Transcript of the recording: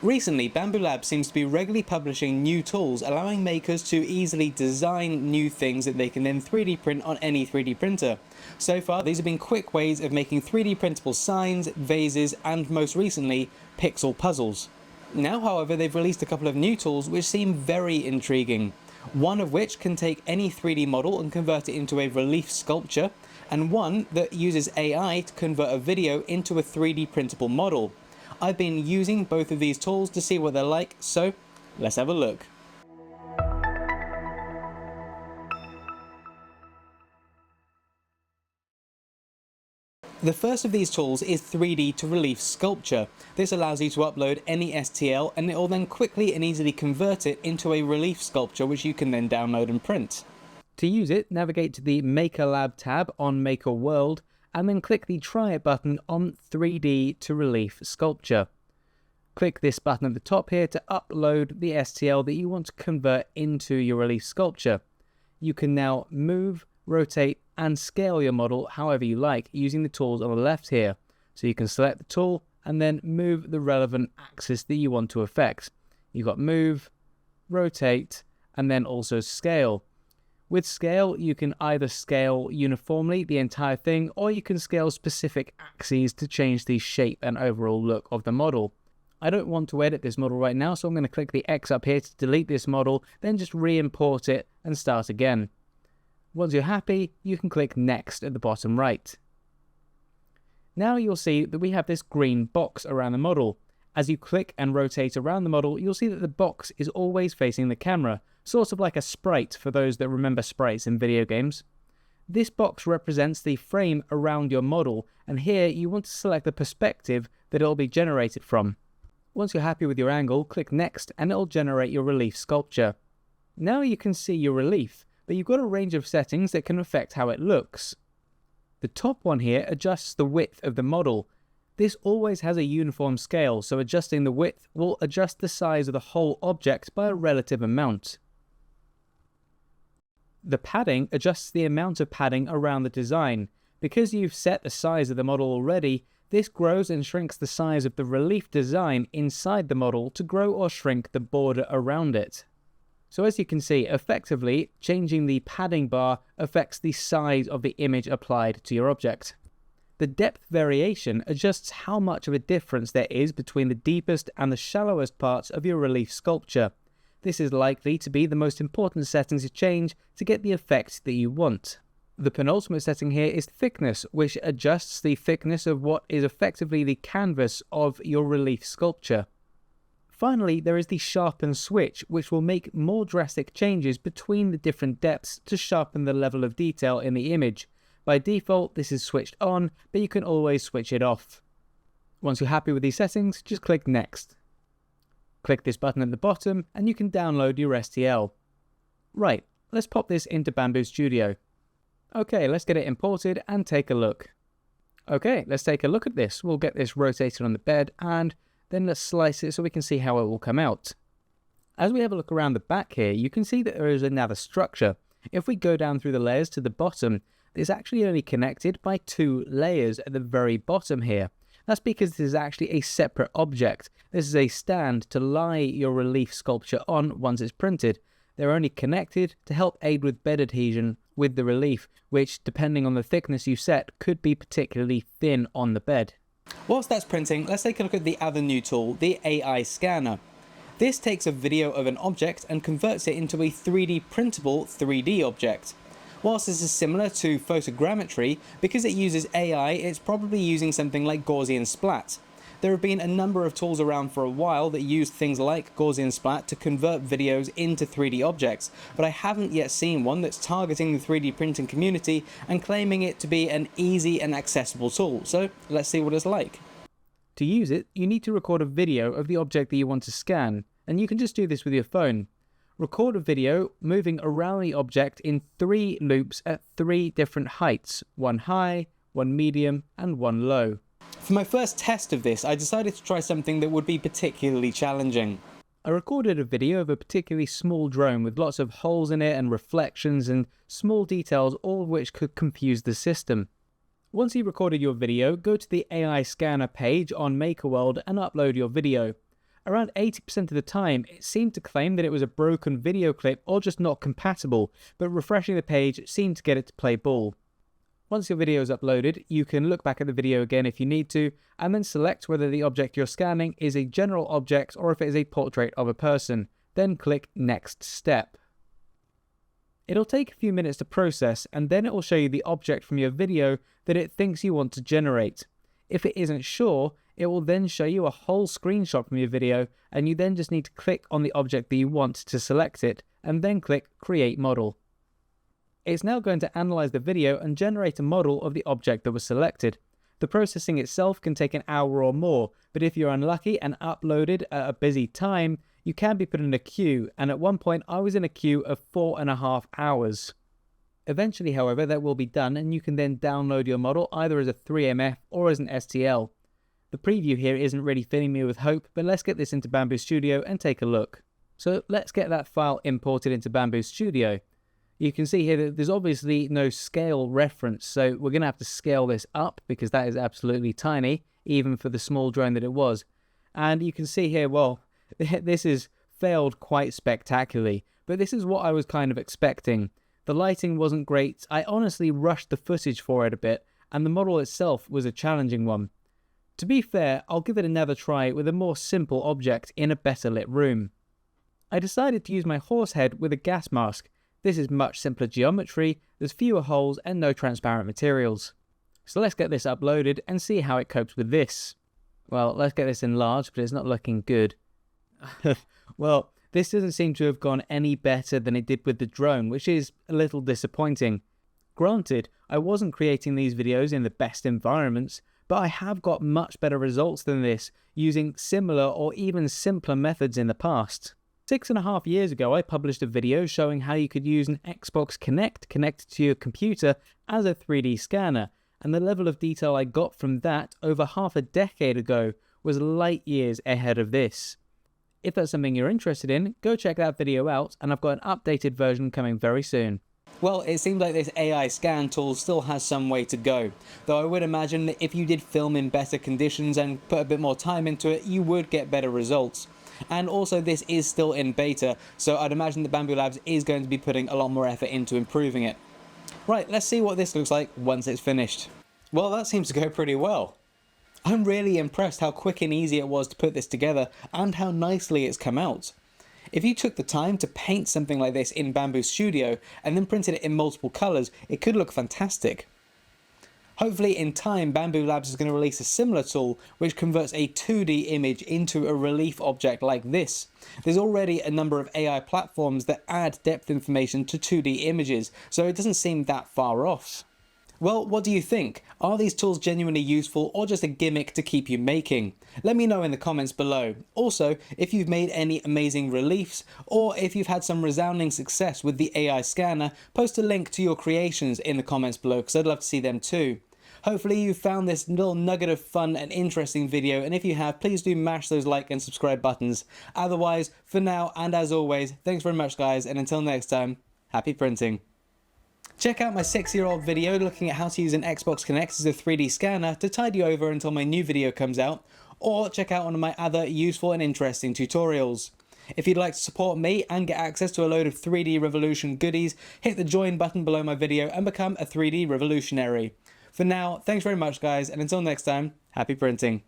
Recently, Bambu Lab seems to be regularly publishing new tools, allowing makers to easily design new things that they can then 3D print on any 3D printer. So far, these have been quick ways of making 3D printable signs, vases, and most recently, pixel puzzles. Now, however, they've released a couple of new tools which seem very intriguing. One of which can take any 3D model and convert it into a relief sculpture, and one that uses AI to convert a video into a 3D printable model. I've been using both of these tools to see what they're like, so let's have a look. The first of these tools is 3D to relief sculpture. This allows you to upload any STL and it will then quickly and easily convert it into a relief sculpture which you can then download and print. To use it, navigate to the Maker Lab tab on MakerWorld and then click the Try It button on 3D to relief sculpture. Click this button at the top here to upload the STL that you want to convert into your relief sculpture. You can now move, rotate and scale your model however you like using the tools on the left here. So you can select the tool and then move the relevant axis that you want to affect. You've got move, rotate and then also scale. With scale, you can either scale uniformly the entire thing, or you can scale specific axes to change the shape and overall look of the model. I don't want to edit this model right now, so I'm going to click the X up here to delete this model, then just re-import it and start again. Once you're happy, you can click Next at the bottom right. Now you'll see that we have this green box around the model. As you click and rotate around the model, you'll see that the box is always facing the camera, sort of like a sprite for those that remember sprites in video games. This box represents the frame around your model, and here you want to select the perspective that it will be generated from. Once you're happy with your angle, click Next and it will generate your relief sculpture. Now you can see your relief, but you've got a range of settings that can affect how it looks. The top one here adjusts the width of the model. This always has a uniform scale, so adjusting the width will adjust the size of the whole object by a relative amount. The padding adjusts the amount of padding around the design. Because you've set the size of the model already, this grows and shrinks the size of the relief design inside the model to grow or shrink the border around it. So as you can see, effectively, changing the padding bar affects the size of the image applied to your object. The depth variation adjusts how much of a difference there is between the deepest and the shallowest parts of your relief sculpture. This is likely to be the most important settings to change to get the effect that you want. The penultimate setting here is thickness, which adjusts the thickness of what is effectively the canvas of your relief sculpture. Finally, there is the sharpen switch, which will make more drastic changes between the different depths to sharpen the level of detail in the image. By default, this is switched on, but you can always switch it off. Once you're happy with these settings, just click Next. Click this button at the bottom and you can download your STL. Right, let's pop this into Bambu Studio. Okay, let's get it imported and take a look. Okay, let's take a look at this. We'll get this rotated on the bed and then let's slice it so we can see how it will come out. As we have a look around the back here, you can see that there is another structure. If we go down through the layers to the bottom, it's actually only connected by 2 layers at the very bottom here. That's because this is actually a separate object. This is a stand to lie your relief sculpture on once it's printed. They're only connected to help aid with bed adhesion with the relief, which, depending on the thickness you set, could be particularly thin on the bed. Whilst that's printing, let's take a look at the other new tool, the AI scanner. This takes a video of an object and converts it into a 3D printable 3D object. Whilst this is similar to photogrammetry, because it uses AI, it's probably using something like Gaussian splat. There have been a number of tools around for a while that use things like Gaussian splat to convert videos into 3D objects, but I haven't yet seen one that's targeting the 3D printing community and claiming it to be an easy and accessible tool, so let's see what it's like. To use it, you need to record a video of the object that you want to scan, and you can just do this with your phone. Record a video moving around the object in 3 loops at 3 different heights, one high, one medium, and one low. For my first test of this, I decided to try something that would be particularly challenging. I recorded a video of a particularly small drone with lots of holes in it and reflections and small details, all of which could confuse the system. Once you've recorded your video, go to the AI scanner page on MakerWorld and upload your video. around 80% of the time it seemed to claim that it was a broken video clip or just not compatible, but refreshing the page seemed to get it to play ball. Once your video is uploaded, you can look back at the video again if you need to, and then select whether the object you're scanning is a general object or if it is a portrait of a person. Then click Next Step. It'll take a few minutes to process, and then it will show you the object from your video that it thinks you want to generate. If it isn't sure, it will then show you a whole screenshot from your video, and you then just need to click on the object that you want to select it, and then click Create Model. It's now going to analyze the video and generate a model of the object that was selected. The processing itself can take an hour or more, but if you're unlucky and uploaded at a busy time, you can be put in a queue, and at one point I was in a queue of 4.5 hours. Eventually, however, that will be done, and you can then download your model either as a 3MF or as an STL. The preview here isn't really filling me with hope, but let's get this into Bambu Studio and take a look. So let's get that file imported into Bambu Studio. You can see here that there's obviously no scale reference, so we're going to have to scale this up because that is absolutely tiny, even for the small drone that it was. And you can see here, well, this has failed quite spectacularly, but this is what I was kind of expecting. The lighting wasn't great, I honestly rushed the footage for it a bit, and the model itself was a challenging one. To be fair, I'll give it another try with a more simple object in a better lit room. I decided to use my horse head with a gas mask. This is much simpler geometry, there's fewer holes and no transparent materials. So let's get this uploaded and see how it copes with this. Well, let's get this enlarged, but it's not looking good. Well, this doesn't seem to have gone any better than it did with the drone, which is a little disappointing. Granted, I wasn't creating these videos in the best environments, but I have got much better results than this using similar or even simpler methods in the past. 6.5 years ago, I published a video showing how you could use an XBox Kinect connected to your computer as a 3D scanner, and the level of detail I got from that over half a decade ago was light years ahead of this. If that's something you're interested in, go check that video out, and I've got an updated version coming very soon. Well, it seems like this AI scan tool still has some way to go, though I would imagine that if you did film in better conditions and put a bit more time into it, you would get better results. And also this is still in beta, so I'd imagine that Bambu Labs is going to be putting a lot more effort into improving it. Right, let's see what this looks like once it's finished. Well, that seems to go pretty well. I'm really impressed how quick and easy it was to put this together and how nicely it's come out. If you took the time to paint something like this in Bambu Studio and then printed it in multiple colours, it could look fantastic. Hopefully in time, Bambu Labs is going to release a similar tool which converts a 2D image into a relief object like this. There's already a number of AI platforms that add depth information to 2D images, so it doesn't seem that far off. Well, what do you think? Are these tools genuinely useful or just a gimmick to keep you making? Let me know in the comments below. Also, if you've made any amazing reliefs, or if you've had some resounding success with the AI scanner, post a link to your creations in the comments below because I'd love to see them too. Hopefully you found this little nugget of fun and interesting video, and if you have, please do mash those like and subscribe buttons. Otherwise, for now and as always, thanks very much guys, and until next time, happy printing. Check out my 6-year-old video looking at how to use an XBox Kinect as a 3D scanner to tide you over until my new video comes out, or check out one of my other useful and interesting tutorials. If you'd like to support me and get access to a load of 3D Revolution goodies, hit the join button below my video and become a 3D revolutionary. For now, thanks very much guys, and until next time, happy printing.